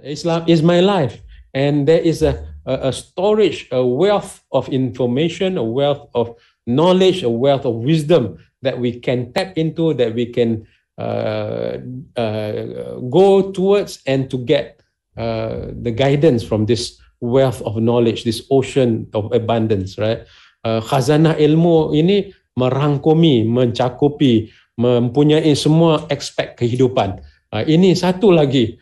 Islam is my life, and there is a storage, a wealth of information, a wealth of knowledge, a wealth of wisdom that we can tap into, that we can go towards, and to get the guidance from this wealth of knowledge, this ocean of abundance, right? Khazanah ilmu ini merangkumi, mencakupi, mempunyai semua aspek kehidupan. Ini satu lagi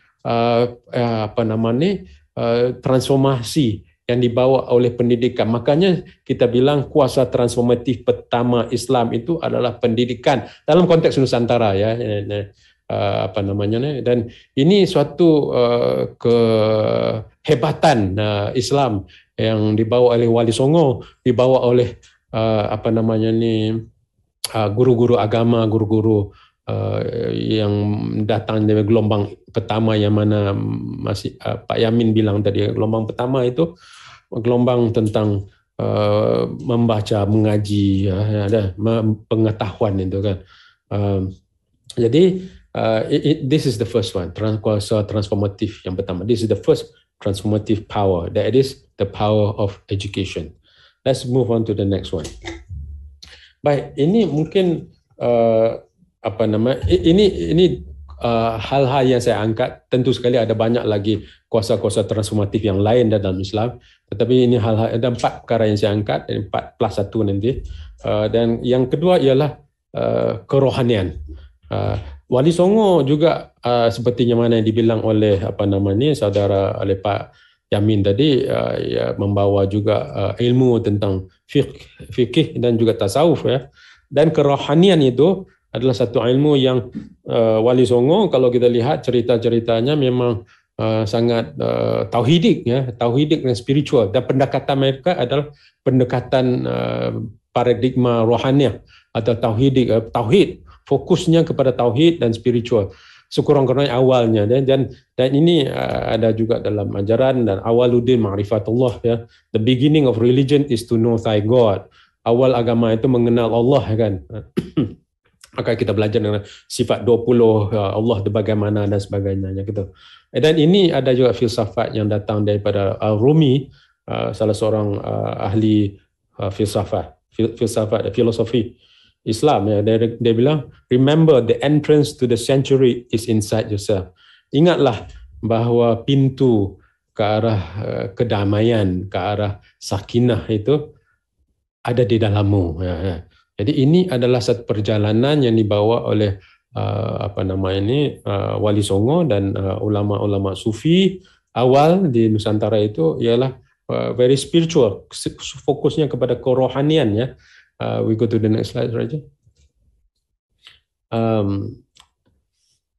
transformasi yang dibawa oleh pendidikan. Makanya kita bilang kuasa transformatif pertama Islam itu adalah pendidikan dalam konteks Nusantara, ya. Dan ini suatu kehebatan Islam yang dibawa oleh Wali Songo, dibawa oleh guru-guru agama, guru-guru yang datang dari gelombang pertama, yang mana masih Pak Yamin bilang tadi, gelombang pertama itu gelombang tentang membaca, mengaji, ada pengetahuan itu kan. Jadi this is the first one, kuasa transformatif yang pertama. This is the first transformative power, that is the power of education. Let's move on to the next one. Baik, ini mungkin ini hal-hal yang saya angkat. Tentu sekali ada banyak lagi kuasa-kuasa transformatif yang lain dalam Islam, tetapi ini hal-hal, ada 4 perkara yang saya angkat, 4 plus 1 nanti. Dan yang kedua ialah kerohanian. Wali Songo juga sepertinya mana yang dibilang oleh saudara, oleh Pak Yamin tadi, membawa juga ilmu tentang fikih dan juga tasawuf, ya. Dan kerohanian itu adalah satu ilmu yang Wali Songo, kalau kita lihat cerita-ceritanya, memang sangat tauhidik, ya, tauhidik dan spiritual. Dan pendekatan mereka adalah pendekatan paradigma rohaniah atau tauhidik, tauhid, fokusnya kepada tauhid dan spiritual sekurang-kurangnya awalnya. Dan ini ada juga dalam ajaran, dan awaluddin ma'rifatullah, ya. The beginning of religion is to know thy God. Awal agama itu mengenal Allah, kan. Maka kita belajar dengan sifat 20 Allah bagaimana dan sebagainya, gitu. Dan ini ada juga filsafat yang datang daripada Rumi, salah seorang ahli filsafat filosofi Islam, ya. Dia bilang, remember the entrance to the sanctuary is inside yourself. Ingatlah bahawa pintu ke arah kedamaian, ke arah sakinah itu ada di dalammu, ya. Jadi ini adalah satu perjalanan yang dibawa oleh Wali Songo dan ulama-ulama sufi awal di Nusantara itu ialah very spiritual, fokusnya kepada kerohanian, ya. We go to the next slide, Raja.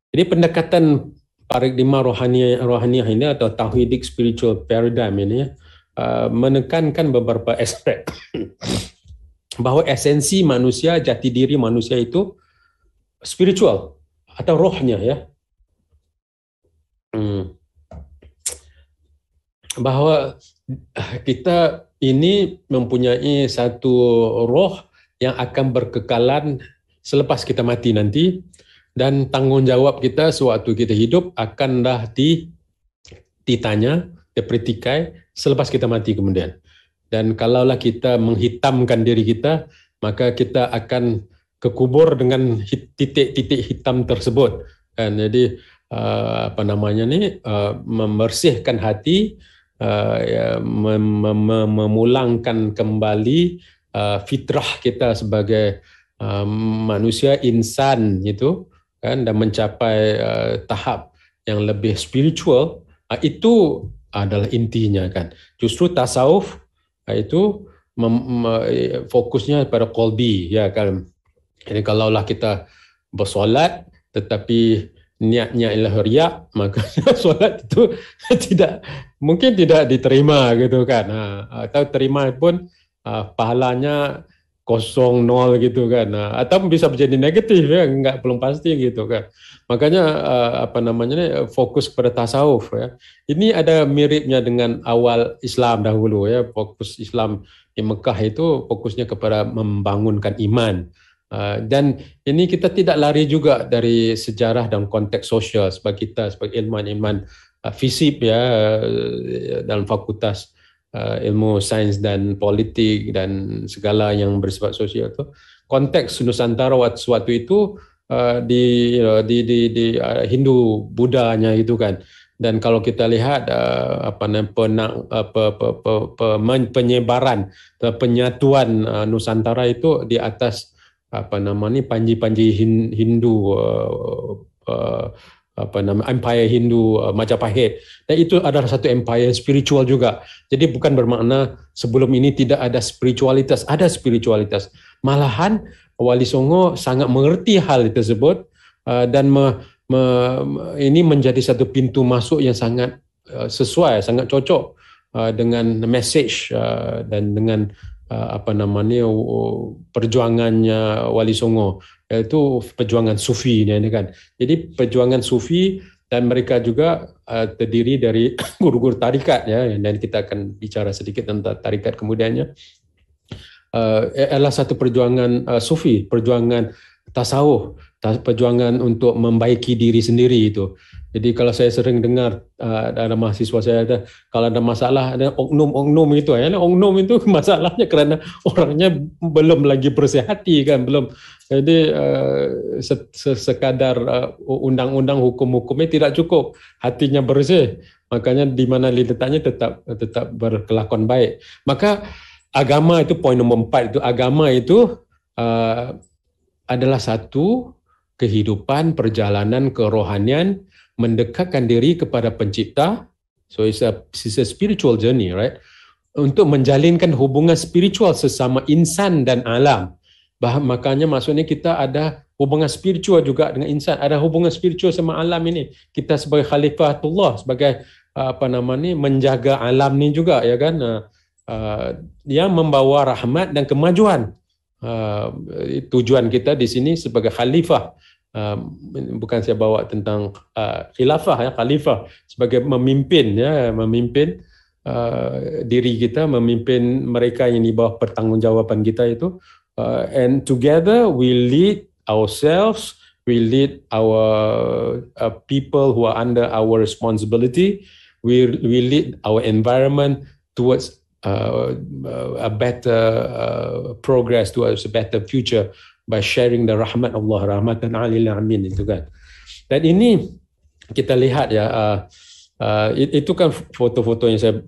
Jadi pendekatan paradigma rohaniah ini atau tauhidik spiritual paradigm ini menekankan beberapa aspek bahawa esensi manusia, jati diri manusia itu spiritual atau rohnya, ya. Bahawa kita ini mempunyai satu roh yang akan berkekalan selepas kita mati nanti, dan tanggungjawab kita sewaktu kita hidup akan dah ditanya, dipertikai selepas kita mati kemudian. Dan kalaulah kita menghitamkan diri kita, maka kita akan kekubur dengan titik-titik hitam tersebut. Dan jadi membersihkan hati, memulangkan kembali fitrah kita sebagai manusia insan itu, kan, dan mencapai tahap yang lebih spiritual. Itu adalah intinya, kan. Justru tasawuf itu fokusnya pada qalbi, ya, kan. Jadi kalaulah kita bersolat tetapi niatnya ialah riak, maka solat itu mungkin tidak diterima, gitu, kan. Atau terima pun pahalanya 0, 0, gitu, kan. Atau bisa menjadi negatif, ya, enggak, belum pasti, gitu, kan. Makanya fokus pada tasawuf, ya. Ini ada miripnya dengan awal Islam dahulu, ya. Fokus Islam di Mekah itu fokusnya kepada membangunkan iman. Dan ini kita tidak lari juga dari sejarah dan konteks sosial sebagai ilmuwan FISIP ya, dalam fakultas ilmu sains dan politik dan segala yang bersifat sosial itu, konteks Nusantara waktu itu di Hindu Budanya itu kan. Dan kalau kita lihat penyebaran penyatuan Nusantara itu di atas panji-panji Hindu, empire Hindu Majapahit, dan itu adalah satu empire spiritual juga. Jadi bukan bermakna sebelum ini tidak ada spiritualitas, ada spiritualitas. Malahan Wali Songo sangat mengerti hal tersebut dan ini menjadi satu pintu masuk yang sangat sesuai, sangat cocok dengan message dan dengan perjuangannya Wali Songo, yaitu perjuangan sufi ini kan. Jadi perjuangan sufi, dan mereka juga terdiri dari guru-guru tarikat ya, dan kita akan bicara sedikit tentang tarikat kemudiannya. Adalah satu perjuangan sufi, perjuangan tasawuf, perjuangan untuk membaiki diri sendiri itu. Jadi kalau saya sering dengar ada mahasiswa saya ada, kalau ada masalah ada oknum-oknum itu, ya oknum itu masalahnya karena orangnya belum lagi bersih hati kan, belum. Jadi sekadar undang-undang hukum-hukumnya tidak cukup, hatinya bersih, makanya di mana letaknya tetap berkelakuan baik. Maka agama itu poin nombor 4 itu, agama itu adalah satu kehidupan, perjalanan kerohanian, mendekatkan diri kepada pencipta. So it's a spiritual journey, right? Untuk menjalinkan hubungan spiritual sesama insan dan alam. Makanya maksudnya kita ada hubungan spiritual juga dengan insan, ada hubungan spiritual sama alam ini. Kita sebagai khalifatullah, sebagai menjaga alam ni juga, ya kan? Yang membawa rahmat dan kemajuan. Tujuan kita di sini sebagai khalifah, bukan saya bawa tentang khilafah ya, khalifah sebagai memimpin ya, memimpin diri kita, memimpin mereka yang di bawah pertanggungjawaban kita itu, and together we lead ourselves, we lead our people who are under our responsibility, we lead our environment towards a better progress, towards a better future by sharing the rahmat Allah, rahmatan alil alamin itu kan. Dan ini kita lihat ya, itu kan foto-foto yang saya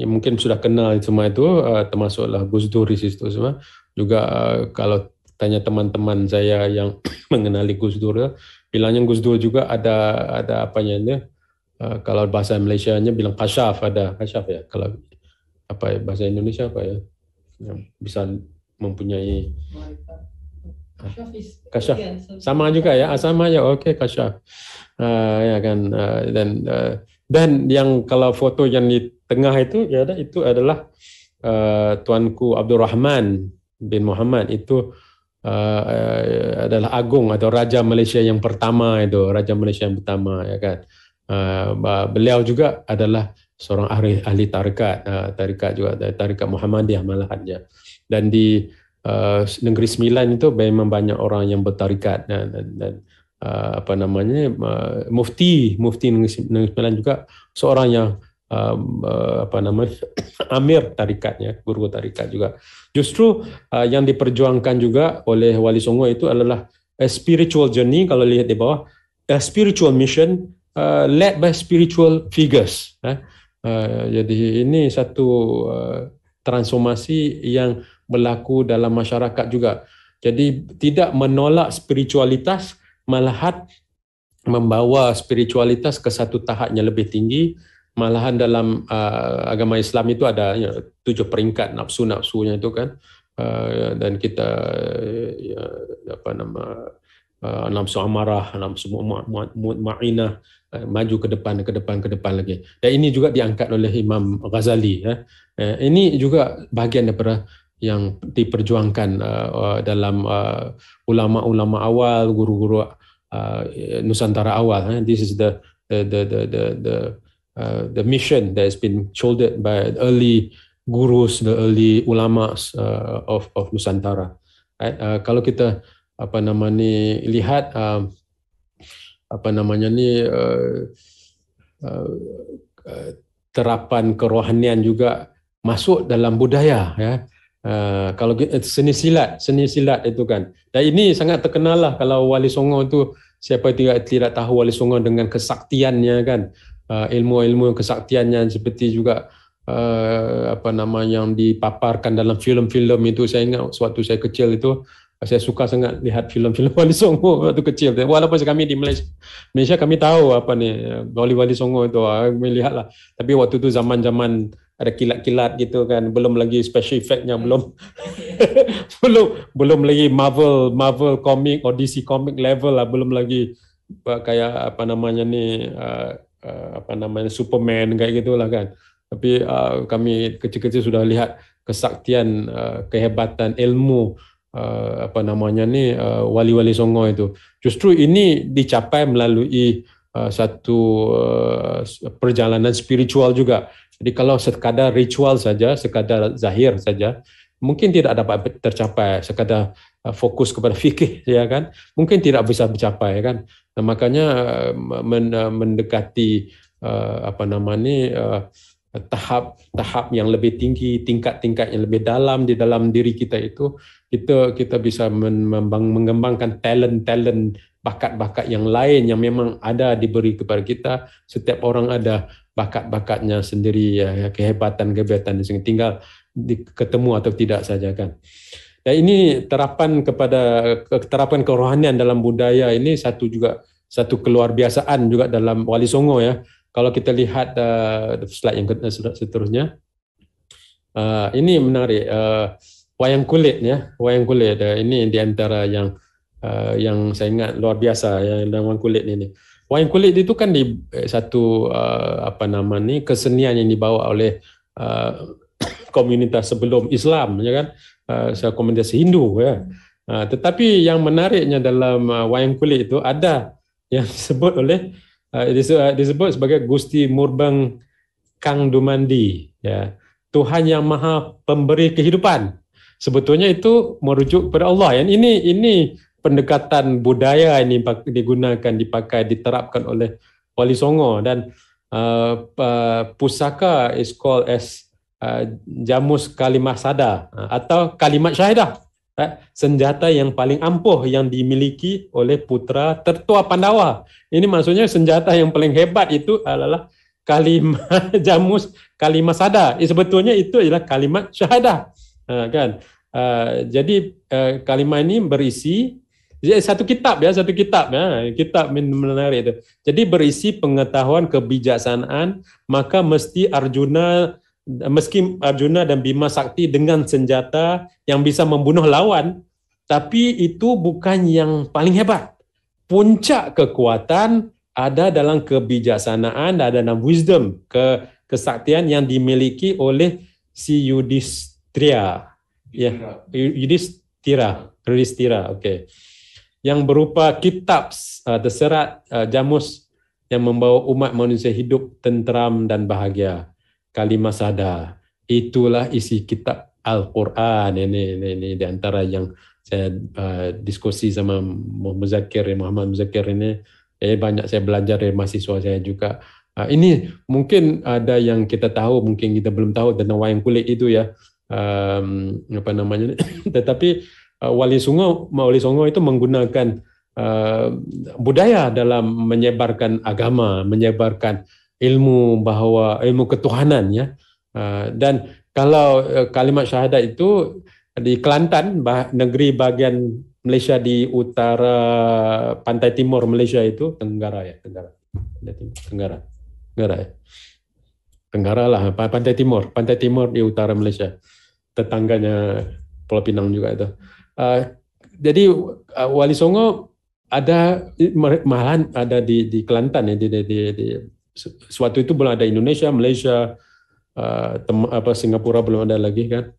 mungkin sudah kenal semua itu, termasuklah Gus Dur di situ semua. Juga kalau tanya teman-teman saya yang mengenali Gus Dur, bilangnya Gus Dur juga ada apanya ini, kalau bahasa Malaysianya bilang kasyaf, ada kasyaf ya, kalau apa ya, bahasa Indonesia apa ya, yang bisa mempunyai kasyaf, sama juga ya, sama ya, oke, kasyaf ya kan. Dan yang kalau foto yang di tengah itu ya, itu adalah Tuanku Abdul Rahman bin Muhammad, itu adalah agung atau raja Malaysia yang pertama, itu raja Malaysia yang pertama ya kan. Beliau juga adalah seorang ahli tarikat juga, tarikat Muhammadiyah malahan ya. Dan di Negeri Sembilan itu memang banyak orang yang bertarikat, dan mufti Negeri Sembilan juga seorang yang amir tarikatnya, guru tarikat juga. Justru yang diperjuangkan juga oleh Wali Songo itu adalah a spiritual journey, kalau lihat di bawah, a spiritual mission led by spiritual figures. Jadi ini satu transformasi yang berlaku dalam masyarakat juga. Jadi tidak menolak spiritualitas, malahan membawa spiritualitas ke satu tahap yang lebih tinggi. Malahan dalam agama Islam itu ada 7 peringkat nafsu-nafsunya itu kan, dan kita nafsu amarah, nafsu mutmainah, maju ke depan lagi. Dan ini juga diangkat oleh Imam Ghazali ya. Ini juga bahagian daripada yang diperjuangkan dalam ulama-ulama awal, guru-guru Nusantara awal. This is the mission that has been shouldered by early gurus, the early ulamas of Nusantara. Right? Kalau kita lihat uh, uh, terapan kerohanian juga masuk dalam budaya, ya. Kalau seni silat itu kan. Dan ini sangat terkenal lah, kalau Wali Songo itu, siapa tidak tahu Wali Songo dengan kesaktiannya kan, ilmu-ilmu kesaktiannya, seperti juga apa nama yang dipaparkan dalam filem-filem itu. Saya ingat sewaktu saya kecil itu, saya suka sangat lihat filem-filem Wali Songo waktu kecil. Walaupun kami di Malaysia kami tahu apa ni Wali Songo itu, kami lihatlah. Tapi waktu itu zaman-zaman ada kilat-kilat gitu kan, belum lagi special effect-nya, belum belum lagi Marvel comic atau DC comic level lah, belum lagi kayak apa namanya ni apa namanya Superman kayak gitulah kan. Tapi kami kecil-kecil sudah lihat kesaktian, kehebatan ilmu apa namanya ni wali-wali Songo itu. Justru ini dicapai melalui satu perjalanan spiritual juga. Jadi kalau sekadar ritual saja, sekadar zahir saja, mungkin tidak dapat tercapai. Sekadar fokus kepada fikih, ya kan, mungkin tidak bisa tercapai kan. Nah, makanya mendekati apa namanya tahap yang lebih tinggi, tingkat-tingkat yang lebih dalam di dalam diri kita itu, kita bisa mengembangkan talent bakat-bakat yang lain yang memang ada diberi kepada kita. Setiap orang ada bakat-bakatnya sendiri, ya, kehebatan-kehebatan di sini, tinggal ketemu atau tidak saja kan. Dan ini terapan kerohanian dalam budaya ini satu keluar biasaan juga dalam Wali Songo, ya. Kalau kita lihat slide yang seterusnya, ini menarik, wayang kulit, ya, wayang kulit. Ini di antara yang saya ingat luar biasa, ya, dalam wayang kulit ini. Wayang kulit itu kan satu apa nama ni kesenian yang dibawa oleh komunitas sebelum Islam, ya kan, komunitas Hindu, ya. Tetapi yang menariknya dalam wayang kulit itu ada yang disebut disebut sebagai Gusti Murbeng Kang Dumandi, ya, Tuhan yang Maha Pemberi Kehidupan. Sebetulnya itu merujuk kepada Allah. Yang ini pendekatan budaya ini dipakai, diterapkan oleh Wali Songo. Dan pusaka is called as Jamus Kalimah Sada atau Kalimat Syahidah, senjata yang paling ampuh yang dimiliki oleh putra tertua Pandawa. Ini maksudnya senjata yang paling hebat itu adalah kalimat Jamus Kalimah Sada. Sebetulnya itu adalah kalimat syahadah, kan. Jadi kalimat ini berisi satu kitab, kitab menarik itu. Jadi berisi pengetahuan kebijaksanaan, maka meski Arjuna dan Bima Sakti dengan senjata yang bisa membunuh lawan, tapi itu bukan yang paling hebat. Puncak kekuatan ada dalam kebijaksanaan, ada dalam wisdom, kesaktian yang dimiliki oleh si Yudhistira, ya, Yudhistira, okey, yang berupa kitab terserat Jamus yang membawa umat manusia hidup tenteram dan bahagia. Kalimah Sada, itulah isi kitab Al-Quran. Ini di antara yang saya diskusi sama Muhammad Muzakir ini. Banyak saya belajar dari mahasiswa saya juga. Ini mungkin ada yang kita tahu, mungkin kita belum tahu tentang wayang kulit itu, ya. Apa namanya? Tetapi Wali Songo itu menggunakan budaya dalam menyebarkan agama, menyebarkan ilmu ketuhanan, ya. Dan kalau kalimat syahadat itu di Kelantan, negeri bahagian Malaysia di utara pantai timur Malaysia itu, Tenggara ya, lah, pantai timur di utara Malaysia, tetangganya Pulau Pinang juga itu. Jadi Wali Songo malahan ada di Kelantan, ya, di suatu itu belum ada Indonesia, Malaysia, Singapura belum ada lagi kan.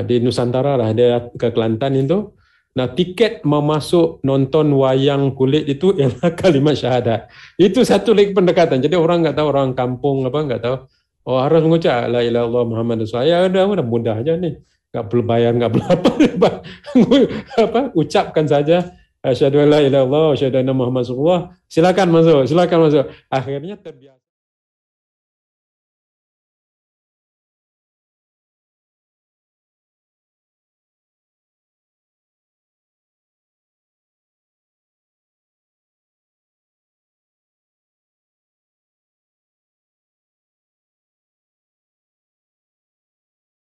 Di Nusantara lah, dia ke Kelantan itu. Nah, tiket mau masuk nonton wayang kulit itu ialah kalimat syahadat. Itu satu lagi pendekatan. Jadi orang nggak tahu, orang kampung nggak tahu. Oh, harus mengucap la ilaha illallah Muhammad Rasulullah. Ya udah mudah aja nih. Nggak perlu bayar, nggak perlu apa. Ucapkan saja. Asyhadu an la ilaha illallah, asyhadu anna Muhammad Rasulullah. Silakan masuk. Akhirnya terbiasa.